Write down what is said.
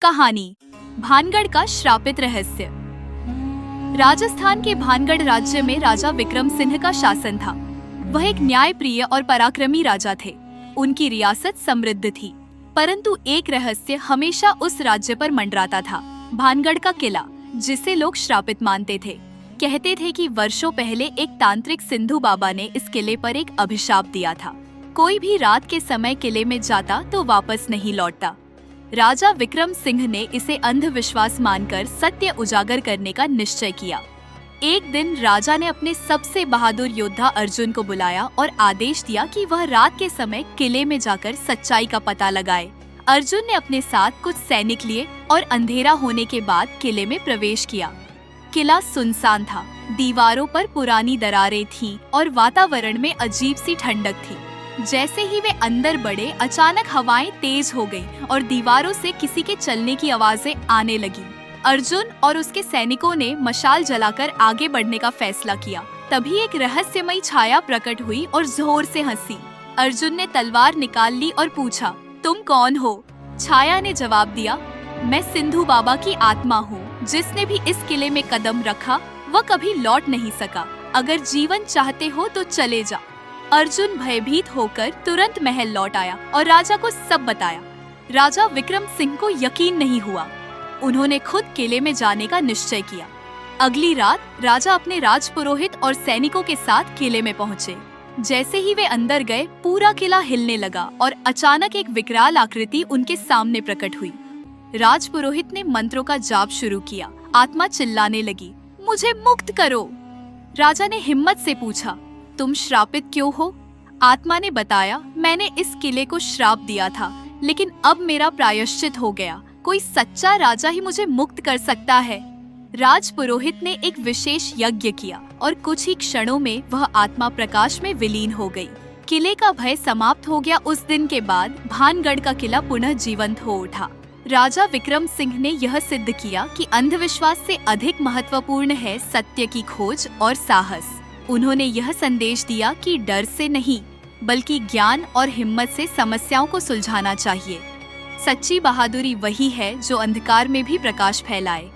कहानी भानगढ़ का श्रापित रहस्य। राजस्थान के भानगढ़ राज्य में राजा विक्रम सिंह का शासन था। वह एक न्यायप्रिय और पराक्रमी राजा थे। उनकी रियासत समृद्ध थी, परंतु एक रहस्य हमेशा उस राज्य पर मंडराता था। भानगढ़ का किला, जिसे लोग श्रापित मानते थे। कहते थे कि वर्षों पहले एक तांत्रिक सिंधु बाबा ने इस किले पर एक अभिशाप दिया था। कोई भी रात के समय किले में जाता तो वापस नहीं लौटता। राजा विक्रम सिंह ने इसे अंधविश्वास मानकर सत्य उजागर करने का निश्चय किया। एक दिन राजा ने अपने सबसे बहादुर योद्धा अर्जुन को बुलाया और आदेश दिया कि वह रात के समय किले में जाकर सच्चाई का पता लगाए। अर्जुन ने अपने साथ कुछ सैनिक लिए और अंधेरा होने के बाद किले में प्रवेश किया। किला सुनसान था, दीवारों पर पुरानी दरारें थीं और वातावरण में अजीब सी ठंडक थी। जैसे ही वे अंदर बढ़े, अचानक हवाएं तेज हो गईं और दीवारों से किसी के चलने की आवाजें आने लगी। अर्जुन और उसके सैनिकों ने मशाल जलाकर आगे बढ़ने का फैसला किया। तभी एक रहस्यमयी छाया प्रकट हुई और जोर से हंसी। अर्जुन ने तलवार निकाल ली और पूछा, तुम कौन हो? छाया ने जवाब दिया, मैं सिंधु बाबा की आत्मा हूँ। जिसने भी इस किले में कदम रखा वह कभी लौट नहीं सका। अगर जीवन चाहते हो तो चले जा। अर्जुन भयभीत होकर तुरंत महल लौट आया और राजा को सब बताया। राजा विक्रम सिंह को यकीन नहीं हुआ। उन्होंने खुद किले में जाने का निश्चय किया। अगली रात राजा अपने राजपुरोहित और सैनिकों के साथ किले में पहुंचे। जैसे ही वे अंदर गए, पूरा किला हिलने लगा और अचानक एक विकराल आकृति उनके सामने प्रकट हुई। राजपुरोहित ने मंत्रों का जाप शुरू किया। आत्मा चिल्लाने लगी, मुझे मुक्त करो। राजा ने हिम्मत से पूछा, तुम श्रापित क्यों हो? आत्मा ने बताया, मैंने इस किले को श्राप दिया था, लेकिन अब मेरा प्रायश्चित हो गया। कोई सच्चा राजा ही मुझे मुक्त कर सकता है। राजपुरोहित ने एक विशेष यज्ञ किया और कुछ ही क्षणों में वह आत्मा प्रकाश में विलीन हो गई। किले का भय समाप्त हो गया। उस दिन के बाद भानगढ़ का किला पुनः जीवंत हो उठा। राजा विक्रम सिंह ने यह सिद्ध किया कि अंधविश्वास से अधिक महत्वपूर्ण है सत्य की खोज और साहस। उन्होंने यह संदेश दिया कि डर से नहीं, बल्कि ज्ञान और हिम्मत से समस्याओं को सुलझाना चाहिए। सच्ची बहादुरी वही है जो अंधकार में भी प्रकाश फैलाए।